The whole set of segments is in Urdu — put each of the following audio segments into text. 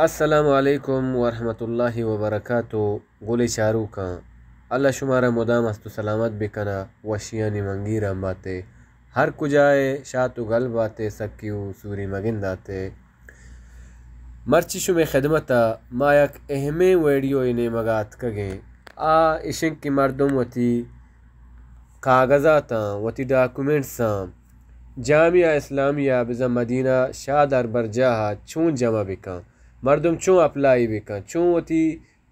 السلام علیکم ورحمۃ اللہ وبرکاتہ گولی چارو کا اللہ شمارہ مدام است سلامت بکنا وشیانی منگیرہ باتے ہر کجائے شاتو گل باتے سکیو سوری مگند آتے مرچی شمی خدمتا ما یک اہمی ویڈیو انے مگات کگیں اشن کی مردم وتی کاغذاتا وتی ڈاکومنٹساں جامعہ اسلامیہ بزا مدینہ شادر برجاہا چون جمع بکاں مردم چون اپلائی بکاں چون وتی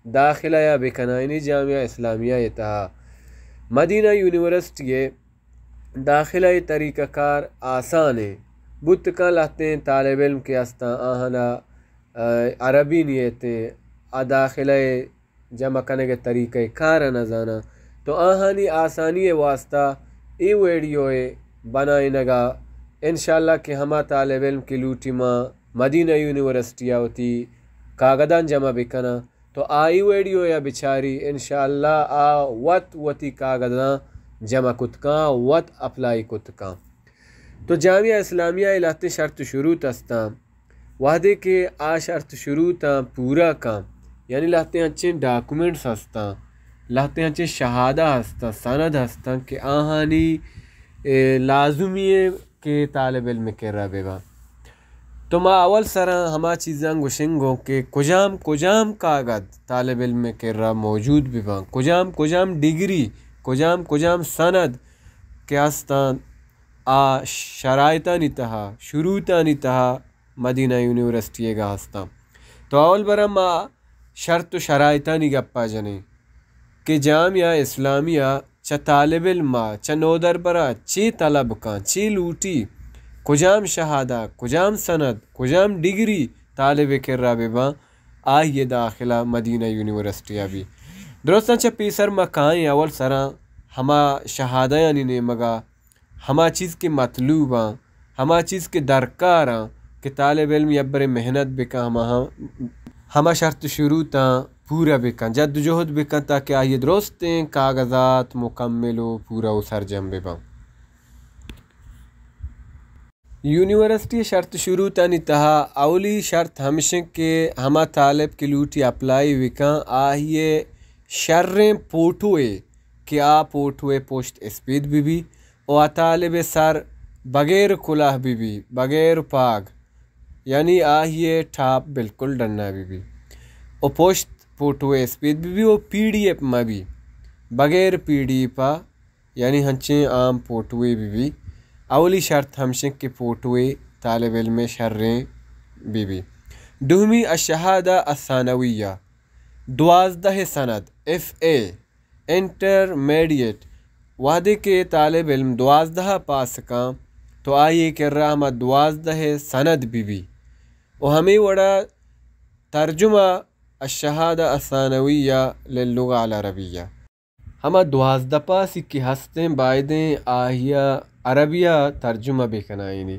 داخلہ یا بکنا انہی جامعہ اسلامیہ یہ تہا مدینہ یونیورسٹی داخلہ طریقہ کار آسان ہے بت کا لہتے ہیں طالب علم کے استا آہنا عربی نیتے داخلہ جمع کرنے کے طریقہ کار نہ جانا تو آہانی آسانی واسطہ ای ویڈیو بنائیں نگا انشاءاللہ کہ ہما طالب علم کی لوٹی ماں مدینہ یونیورسٹی ہوتی کاغذان جمع بکنا تو آئی ویڈیو یا بچاری انشاءاللہ وتی کاغذان جمع کتکاں وط اپلائی کتکاں تو جامعہ اسلامیہ لہتے شرط شروط استا وحدے کے شرط شروط پورا کام یعنی لہتے اچھے ڈاکومنٹس ہستا لہتے اچھے شہادہ ہستا سند ہستا کہ آہانی لازمی ہے کہ طالب علم کے رابع تو ما اول سرا ہما چیزاں گوشنگو کہ کجام کاغذ طالب علم کے را موجود بھی کجام ڈگری کجام سند کے ہستان شرائطہ نہیں تہا شروطہ نہیں تہا مدینہ یونیورسٹی گا ہستا تو اول برا ما شرط و شرائطہ نہیں گپا جنے کہ جامعہ اسلامیہ چا طالب علم چا نودر برا چی طلب کان چی لوٹی کجام شہادہ کجام سند کجام ڈگری طالب کر رابع آئیے داخلہ مدینہ یونیورسٹی ابھی درستاں چا پیسر مکائیں اول سرا ہما شہادہ یعنی نے مگا ہما چیز کے مطلوباں ہما چیز کے درکاراں کہ طالب علم یبر محنت بکا ہما شرط شروطاں پورا بکن جد جہد بکن تاکہ آئیے درستیں کاغذات مکمل و پورا و سرجم بباں یونیورسٹی شرط شروط تہا اولی شرط ہمیشہ کہ ہما طالب کی لوٹی اپلائی وکاں آئیے شریں پوٹوئے کہ پوٹوئے پوشت اسپید بھی اور طالب سر بغیر کلاہ بھی بغیر پاگ یعنی آئیے ٹھاپ بالکل ڈننا بھی اور پوشت پوٹوئے اسپید بھی اور پی ڈی ایف میں بھی بغیر پی ڈی پا یعنی ہنچیں عام پوٹوئے بھی اولی شرط ہمشہ کے پوٹوئے طالب علم شریں بھی دومی الشہادہ الثانویہ 12 سند FA انٹرمیڈیٹ وحدے کے طالب علم 12 پاس کام تو آئیے کر رہا ہما 12 سند بھی اور ہمیں وڑا ترجمہ الشہادہ الثانویہ للغہ العربیہ ہما 12 پاسی کی ہستیں بائدیں آہیا عربیہ ترجمہ بکنائنی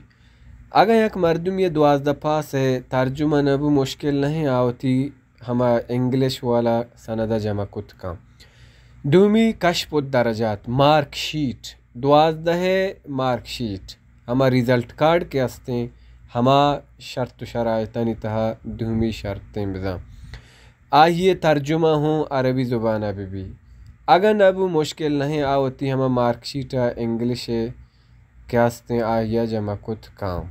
اگر یک مردم یہ 12 پاس ہے ترجمہ نبو مشکل نہیں آوتی ہما انگلش والا سندہ جمع کت کا دومی کشف الدرجات مارک شیٹ 12 مارک شیٹ ہما ریزلٹ کارڈ کے ہستیں ہما شرط و شرائطانی تہا دومی شرطیں بزاں آئیے ترجمہ ہوں عربی زبانہ بھی اگر نبو مشکل نہیں آوتی ہما مارک شیٹ انگلش کیا ہستیں آئیے جمع کت کام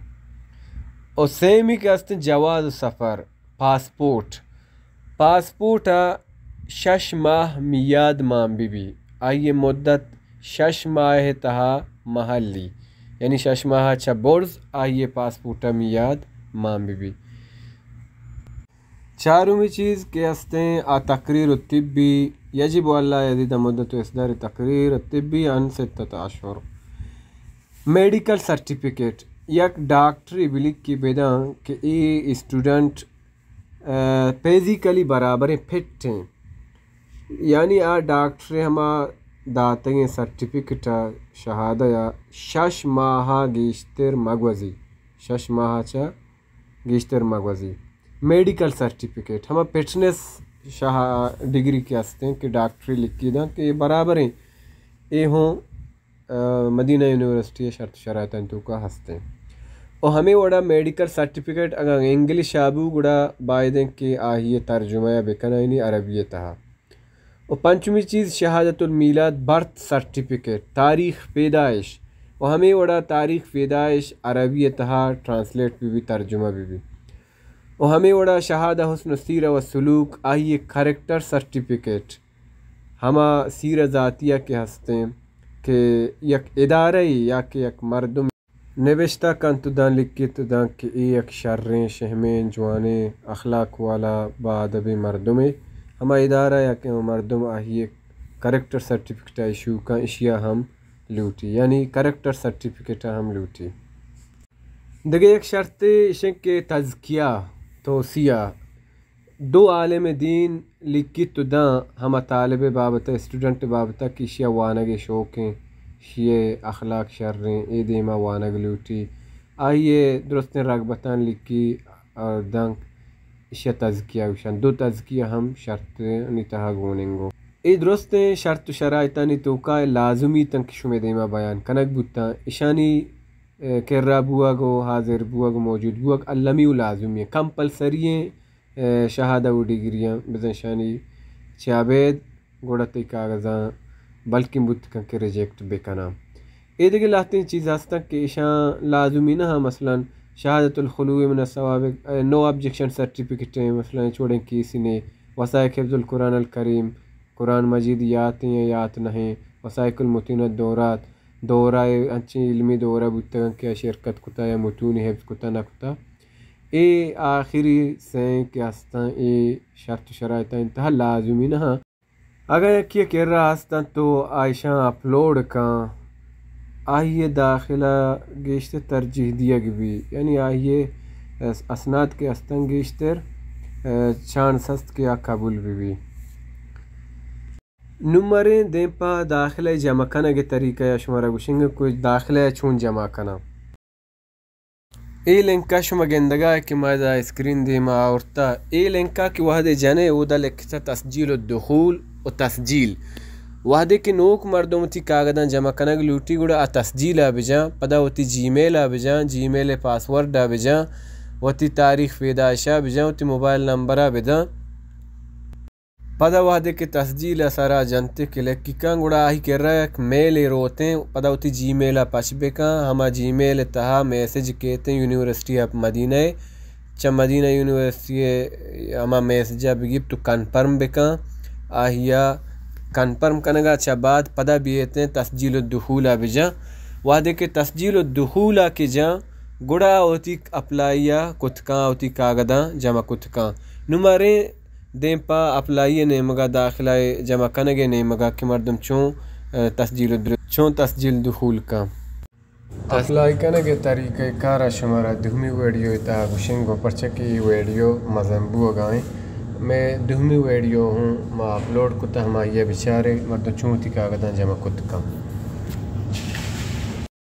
اور سیمی کیا ہستیں جواز سفر پاسپورٹ 6 ماہ میاد ماں بھی آئیے مدت 6 ماہ تہا محلی یعنی 6 ماہ چا برز آئیے پاسپورٹ میاد ماں بھی چاروں چیز کے ہستیں تقریر الطبی یجب اللہ یزید مدت اصدار تقریر الطبی عن 6 اشہر میڈیکل سرٹیفکیٹ یک ڈاکٹری بلک کی بیداں کہ ای اسٹوڈنٹ فزیکلی برابر فٹ ہیں یعنی ڈاکٹر ہما داتیں سرٹیفکیٹ شہادہ یا 6 ماہ گیشتر مگوزی 6 ماہ چا گیشتر مگوزی میڈیکل سرٹیفکیٹ ہما فٹنس ڈگری کے ہستیں کہ ڈاکٹری لکھی دا کہ برابر ہیں اے ہوں مدینہ یونیورسٹی شرط شرائط تو کا ہستے اور ہمیں وڑا میڈیکل سرٹیفکیٹ اگر انگلش آبو گڑا بائدیں کہ آہیے ترجمہ بکنائنی عربیت تہا. اور پنچمی چیز شہادت المیلاد برتھ سرٹیفکیٹ تاریخ پیدائش، اور ہمیں وڑا تاریخ پیدائش عربیت تہا ٹرانسلیٹ بھی ترجمہ بھی. اور ہمیں وڑا شہادہ حسن سیرہ و سلوک آئیے کریکٹر سرٹیفکیٹ ہما سیرہ ذاتیہ کے ہستے کہ یک ادارہ یا کہ یک مردم نوشتہ کن تو دان لکھی تو دان کہ یک شریں شہمیں جوانے اخلاق والا با ادب مردم ہما ادارہ یا کہ مردم آئیے کریکٹر سرٹیفکیٹ ایشو کا اشیاء ہم لوٹی، یعنی کریکٹر سرٹیفکیٹ ہم لوٹی. دیگه یک شرط اشن کے تزکیہ توصیہ دو عالم دین لکھی تو داں ہما طالب بابتا اسٹوڈنٹ بابتا کہ شیا وانگ شوقیں شیے اخلاق شریں اے دیما وانگ لوٹی آئیے درست رغبتان لکھی اور دنگ شیا تزکیہ وشان دو تزکیہ ہم شرط نتہا گوننگو اے درست شرط و شرائطانی توقع لازمی تنک شمی دیما بیان کنک بوتا اشانی کرا بوگو حاضر بوگو موجود بوگ علمی و لازمی کمپلسری شہادہ و ڈگریاں بزن شانی چابید گوڑتی کاغذاں بلکہ بت کن کے ریجیکٹ بکنا. اے دیگه لاتے چیز ہستا کہ اشان لازمی نہ مثلا شہادت الخلو من الثواب نو آبجیکشن سرٹیفکیٹ مثلا چھوڑیں کسی نے وثائق حفظ القرآن الکریم قرآن مجید یات ہیں یات نہیں وثائق المتینت دورات دورہ اچھی علمی دورہ بودتا کہ شرکت کتا یا متون حفظ کتا نہ کتا اے آخری سین کے ہستا اے شرط شرائط انتہا لازمی نہ اگر یہ کر رہا ہستا تو آئیشاں اپلوڈ کان آئیے داخلہ گیشتر ترجیح دیا بھی یعنی آئیے اسناد کے ہستن گیشتر چانس ہست کیا قبول بھی. نمبریں دیں پا داخلہ جمع کنا کے طریقہ یا شمارا گوشنگ کوئی داخلہ چون جمع کنا اے لنکا شما گندگا ہے کہ ماذا اسکرین دے ما آورتا اے لنکا کی وحدے جانے او دا لکھتا تسجیل الدخول و تسجیل وحدے کی نوک مردم تی کاغدان جمع کنگ لوٹی گوڑا تسجیل آبجان پدا وتی جی میل آبجان جی میل پاسورڈ آبجان وتی تاریخ پیدائش آبجان وتی موبائل نمبر آبجان پدا وحدے کے تسجیل سارا جنتے کے لکی کان گوڑا آہی کر رہا ہے میل روتے پدا وتی جی میل پاش بکان ہما جی میل تہا میسج کہتے ہیں university of Madina Madina university ہما میسج بگیب تو کنفرم بکان آہیا کنفرم کنگا اچھا بعد پدا بیتے ہیں تسجیل الدخول بجا وحدے کے تسجیل الدخول کے جان گوڑا ہوتی اپلائیا کتکان ہوتی کاغداں جمع کتکان نماریں دیں پا اپلائی نیمگا داخلہ جمع کنگے نیمگا کہ مردم چون تسجیل دخول کا اپلائی کنگے طریقہ کارا شمارا دہمی ویڈیو اتہا گوشنگو پرچکی ویڈیو مزنبو گائیں میں دہمی ویڈیو ہوں ما اپلوڈ کتا ہما یہ بچارے مردم چون تی کاغداں جمع کتا